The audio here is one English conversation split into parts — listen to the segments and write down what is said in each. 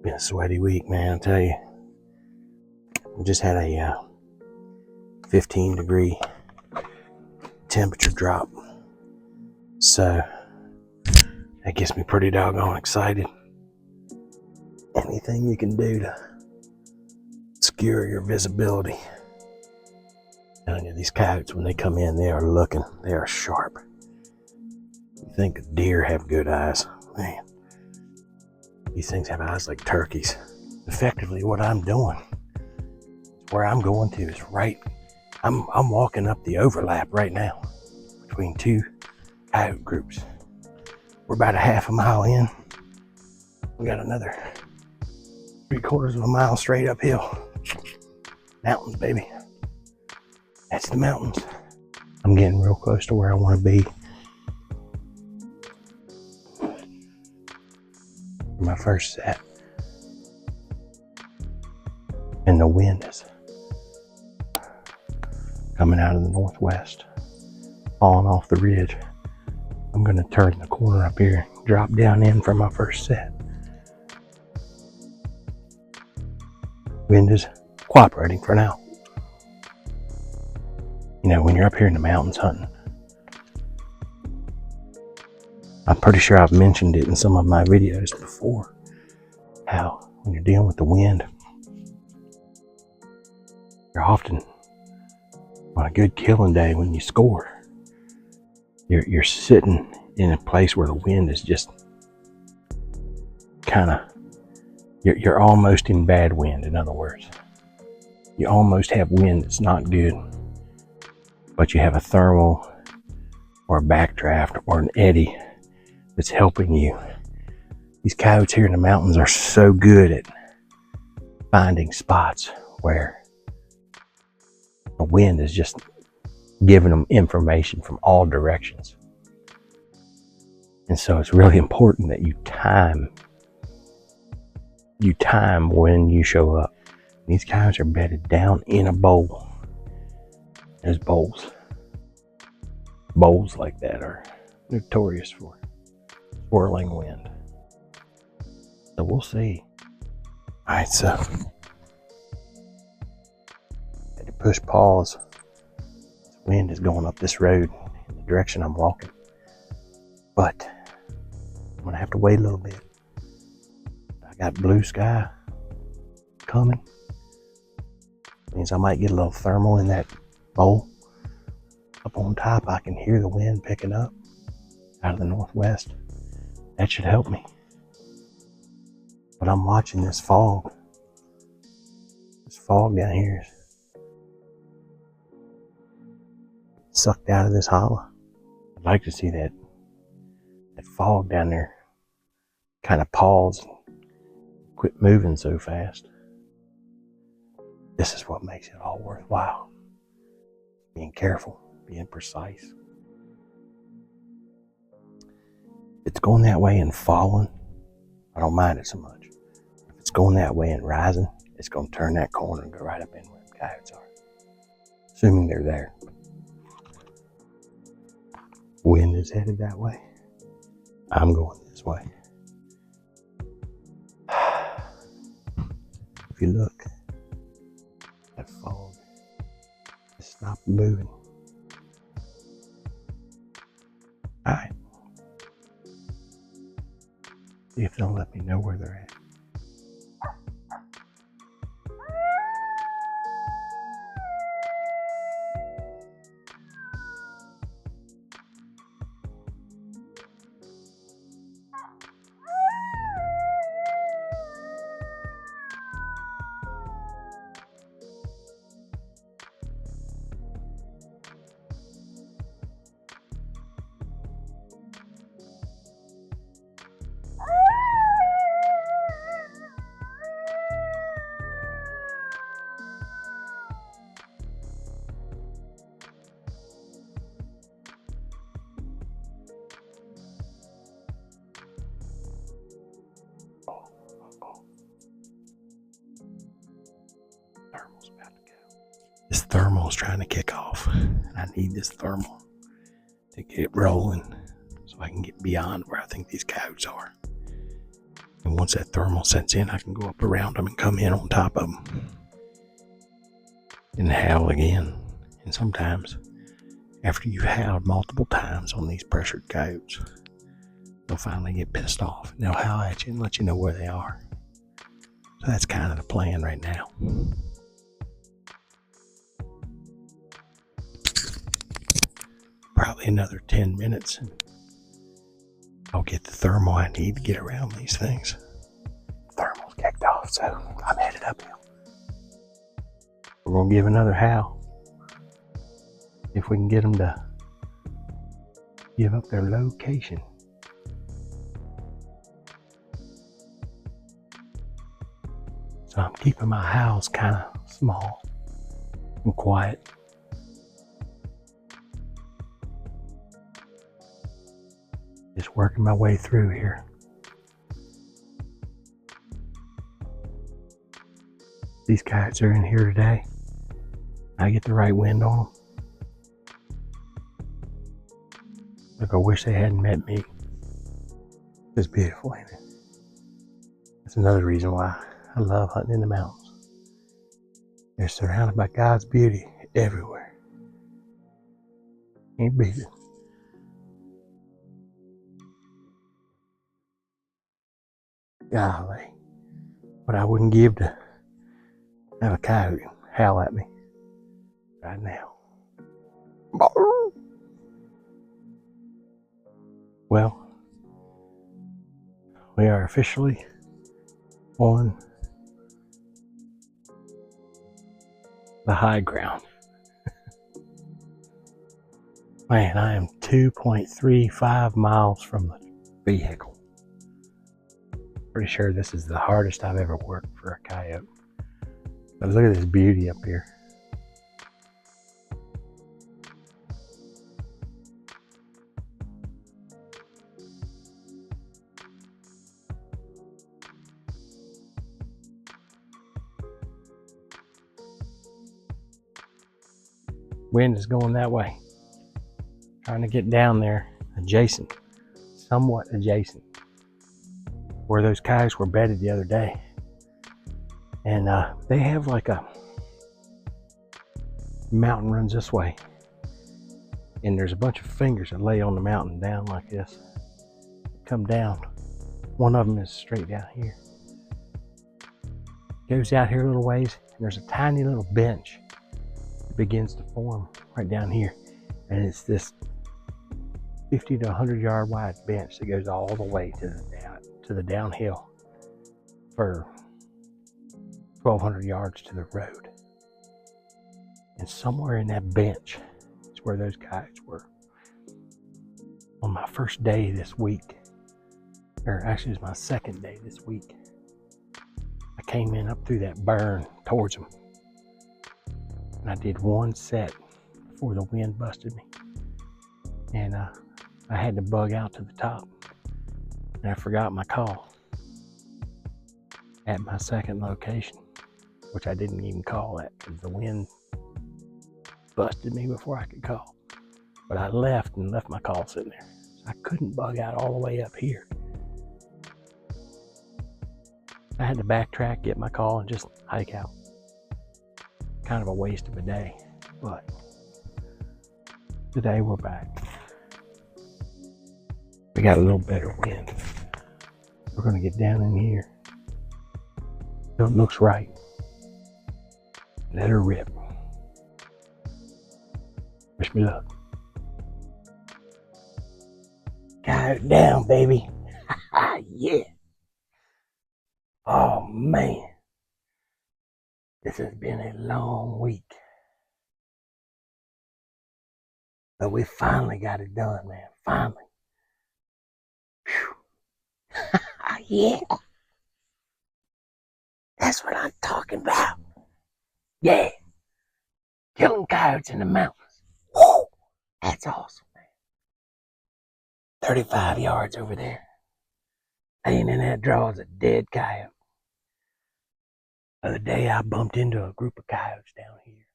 Been a sweaty week, man, I tell you. We just had a 15 degree temperature drop. So that gets me pretty doggone excited. Anything you can do to obscure your visibility. Telling you, these coyotes, when they come in, they are looking, they are sharp. You think deer have good eyes. Man, these things have eyes like turkeys. Effectively, what I'm doing, where I'm going to is right, I'm walking up the overlap right now between two coyote groups. We're about a half a mile in. We got another 3/4 of a mile straight uphill. Mountains, baby. That's the mountains. I'm getting real close to where I want to be. My first set. And the wind is coming out of the northwest, falling off the ridge. I'm going to turn the corner up here, drop down in for my first set. Wind is cooperating for now. You know, when you're up here in the mountains hunting, I'm pretty sure I've mentioned it in some of my videos before, how when you're dealing with the wind, you're often on a good killing day when you score. You're sitting in a place where the wind is just kind of, you're almost in bad wind. In other words, you almost have wind that's not good, but you have a thermal or a backdraft or an eddy that's helping you. These coyotes here in the mountains are so good at finding spots where the wind is just giving them information from all directions. And so it's really important that you time when you show up. These coyotes are bedded down in a bowl. There's bowls like that are notorious for swirling wind. So we'll see. Alright, so had to push pause. Wind is going up this road in the direction I'm walking, but I'm gonna have to wait a little bit. I got blue sky coming. Means I might get a little thermal in that bowl. Up on top, I can hear the wind picking up out of the northwest. That should help me. But I'm watching this fog. This fog down here is sucked out of this hollow. I'd like to see that fog down there kind of pause and quit moving so fast. This is what makes it all worthwhile. Being careful, being precise. It's going that way and falling, I don't mind it so much. If it's going that way and rising, it's going to turn that corner and go right up in where the coyotes are. Assuming they're there. Wind is headed that way. I'm going this way. If you look, that fog has stopped moving. Alright. See if they'll let me know where they're at. Thermal's about to go. This thermal's trying to kick off. I need this thermal to get it rolling so I can get beyond where I think these coyotes are. And once that thermal sets in, I can go up around them and come in on top of them and howl again. And sometimes, after you've howled multiple times on these pressured coyotes, they'll finally get pissed off. And they'll howl at you and let you know where they are. So that's kind of the plan right now. Probably another 10 minutes and I'll get the thermal I need to get around these things. Thermal's kicked off, so I'm headed uphill. We're going to give another howl. If we can get them to give up their location. So I'm keeping my howls kind of small and quiet. Just working my way through here. These coyotes are in here today. I get the right wind on them. Look, I wish they hadn't met me. It's beautiful, ain't it? That's another reason why I love hunting in the mountains. They're surrounded by God's beauty everywhere. Can't beat it. Golly, what I wouldn't give to have a coyote howl at me right now. Well, we are officially on the high ground. Man, I am 2.35 miles from the vehicle. Pretty sure this is the hardest I've ever worked for a coyote. But look at this beauty up here. Wind is going that way. Trying to get down there adjacent, somewhat adjacent, where those coyotes were bedded the other day. And they have like a mountain runs this way. And there's a bunch of fingers that lay on the mountain down like this. Come down. One of them is straight down here. Goes out here a little ways, and there's a tiny little bench that begins to form right down here. And it's this 50 to 100 yard wide bench that goes all the way to the downhill for 1,200 yards to the road. And somewhere in that bench is where those coyotes were. On my first day this week, or actually it was my second day this week, I came in up through that burn towards them. And I did one set before the wind busted me. And I had to bug out to the top. And I forgot my call at my second location, which I didn't even call at because the wind busted me before I could call. But I left my call sitting there. So I couldn't bug out all the way up here. I had to backtrack, get my call, and just hike out. Kind of a waste of a day, but today we're back. We got a little better wind. We're gonna get down in here. It looks right. Let her rip. Wish me luck. Got it down, baby. Yeah. Oh man. This has been a long week. But we finally got it done, man. Finally. Yeah. That's what I'm talking about. Yeah. Killing coyotes in the mountains. Whoa. That's awesome, man. 35 yards over there. Laying in that draw is a dead coyote. The other day I bumped into a group of coyotes down here.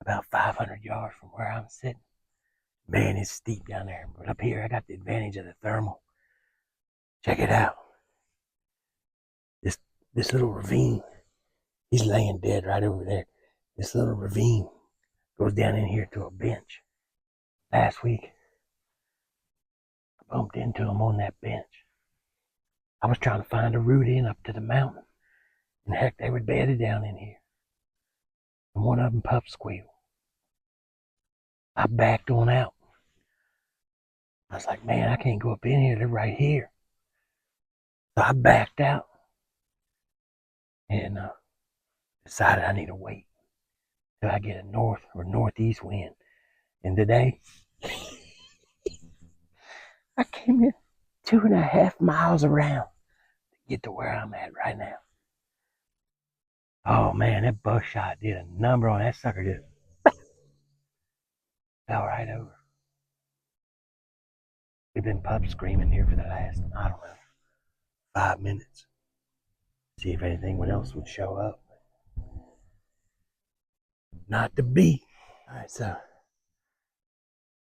About 500 yards from where I'm sitting. Man, it's steep down there. But up here I got the advantage of the thermal. Check it out. this little ravine. He's laying dead right over there. This little ravine goes down in here to a bench. Last week, I bumped into him on that bench. I was trying to find a route in up to the mountain. And heck, they were bedded down in here. And one of them pup squealed. I backed on out. I was like, man, I can't go up in here. They're right here. So I backed out and decided I need to wait till I get a north or northeast wind. And today, I came in 2.5 miles around to get to where I'm at right now. Oh man, that buckshot did a number on that sucker. Just fell right over. We've been pup screaming here for the last, I don't know, 5 minutes. See if anything else would show up. Not to be. All right, so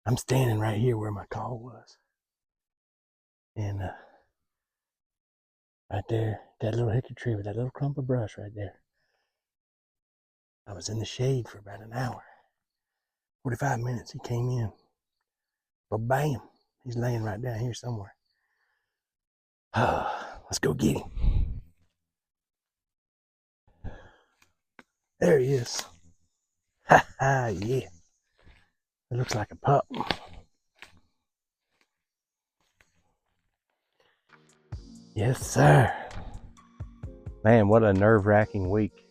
I'm standing right here where my call was. And right there, that little hickory tree with that little clump of brush right there. I was in the shade for about an hour. 45 minutes, he came in. But bam, he's laying right down here somewhere. Let's go get him. There he is. Ha ha, yeah. It looks like a pup. Yes, sir. Man, what a nerve-wracking week.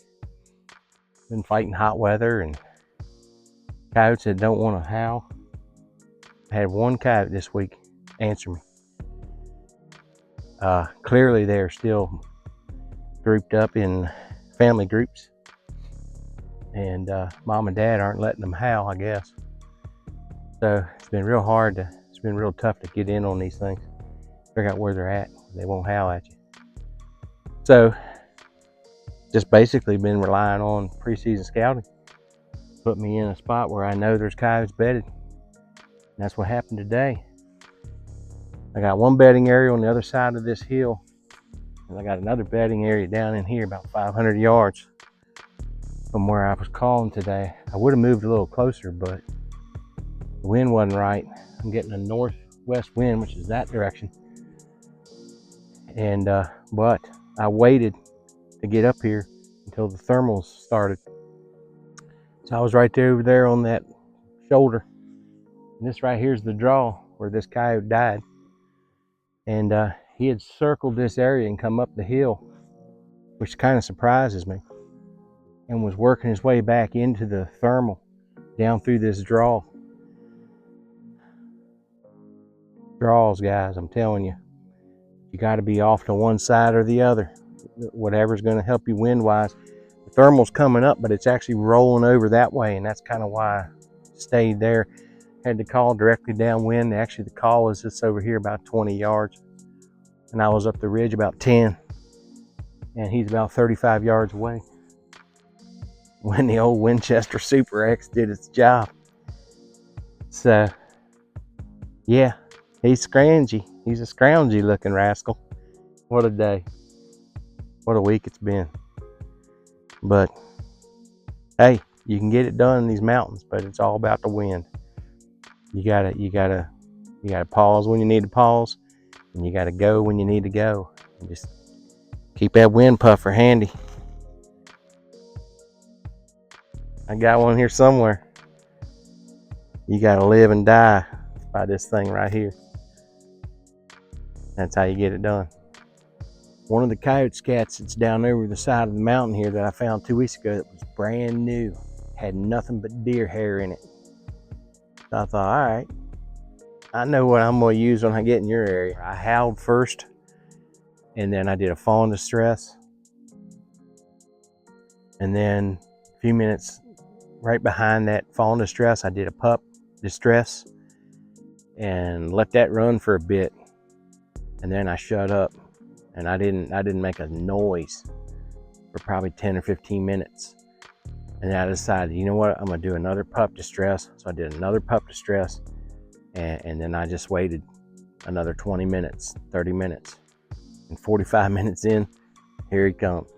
Been fighting hot weather and coyotes that don't want to howl. I had one coyote this week answer me. Clearly they're still grouped up in family groups. And mom and dad aren't letting them howl, I guess. So it's been real tough to get in on these things. Figure out where they're at. They won't howl at you. So just basically been relying on preseason scouting. Put me in a spot where I know there's coyotes bedded. And that's what happened today. I got one bedding area on the other side of this hill. And I got another bedding area down in here about 500 yards from where I was calling today. I would have moved a little closer, but the wind wasn't right. I'm getting a northwest wind, which is that direction. And but I waited to get up here until the thermals started. So I was right there over there on that shoulder. And this right here is the draw where this coyote died. And he had circled this area and come up the hill, which kind of surprises me, and was working his way back into the thermal down through this draw. Draws, guys, I'm telling you. You got to be off to one side or the other. Whatever's going to help you wind-wise. The thermal's coming up, but it's actually rolling over that way, and that's kind of why I stayed there. Had to call directly downwind. Actually, the call was just over here about 20 yards, and I was up the ridge about 10, and he's about 35 yards away when the old Winchester Super X did its job. So, yeah, he's scroungy. He's a scroungy looking rascal. What a day. What a week it's been. But, hey, you can get it done in these mountains, but it's all about the wind. You gotta pause when you need to pause, and you gotta go when you need to go. And just keep that wind puffer handy. I got one here somewhere. You gotta live and die by this thing right here. That's how you get it done. One of the coyote scats that's down over the side of the mountain here that I found 2 weeks ago that was brand new, had nothing but deer hair in it. So I thought, all right, I know what I'm gonna use when I get in your area. I howled first, and then I did a fawn distress. And then a few minutes right behind that fawn distress, I did a pup distress and let that run for a bit. And then I shut up, and I didn't make a noise for probably 10 or 15 minutes. And then I decided, you know what, I'm gonna do another pup distress. So I did another pup distress, and then I just waited another 20 minutes, 30 minutes. And 45 minutes in, Here he comes.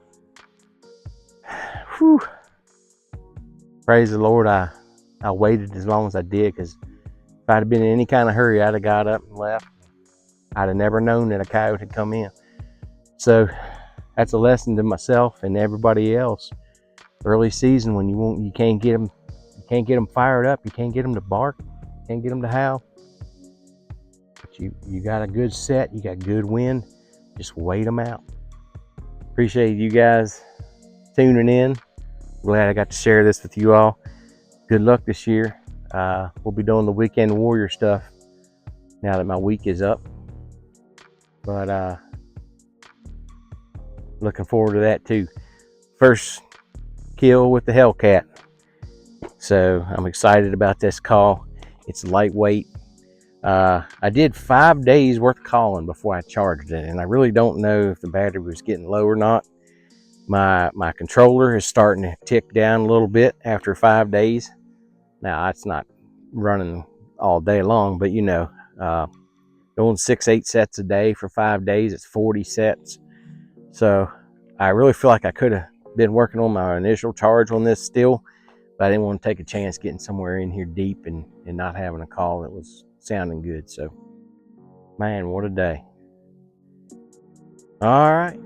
Whew. Praise the Lord, I waited as long as I did, because if I'd have been in any kind of hurry, I'd have got up and left. I'd have never known that a coyote had come in. So that's a lesson to myself and everybody else. Early season, when you can't get them fired up, you can't get them to bark, you can't get them to howl. But you got a good set, you got good wind, just wait them out. Appreciate you guys tuning in. Glad I got to share this with you all. Good luck this year. We'll be doing the weekend warrior stuff now that my week is up. But looking forward to that too. First kill with the Hellcat. So I'm excited about this call. It's lightweight. I did 5 days worth of calling before I charged it, and I really don't know if the battery was getting low or not. My controller is starting to tick down a little bit after 5 days. Now it's not running all day long, but doing 6-8 sets a day for 5 days, it's 40 sets. So I really feel like I could have been working on my initial charge on this still, but I didn't want to take a chance getting somewhere in here deep and not having a call that was sounding good. So man, what a day. All right.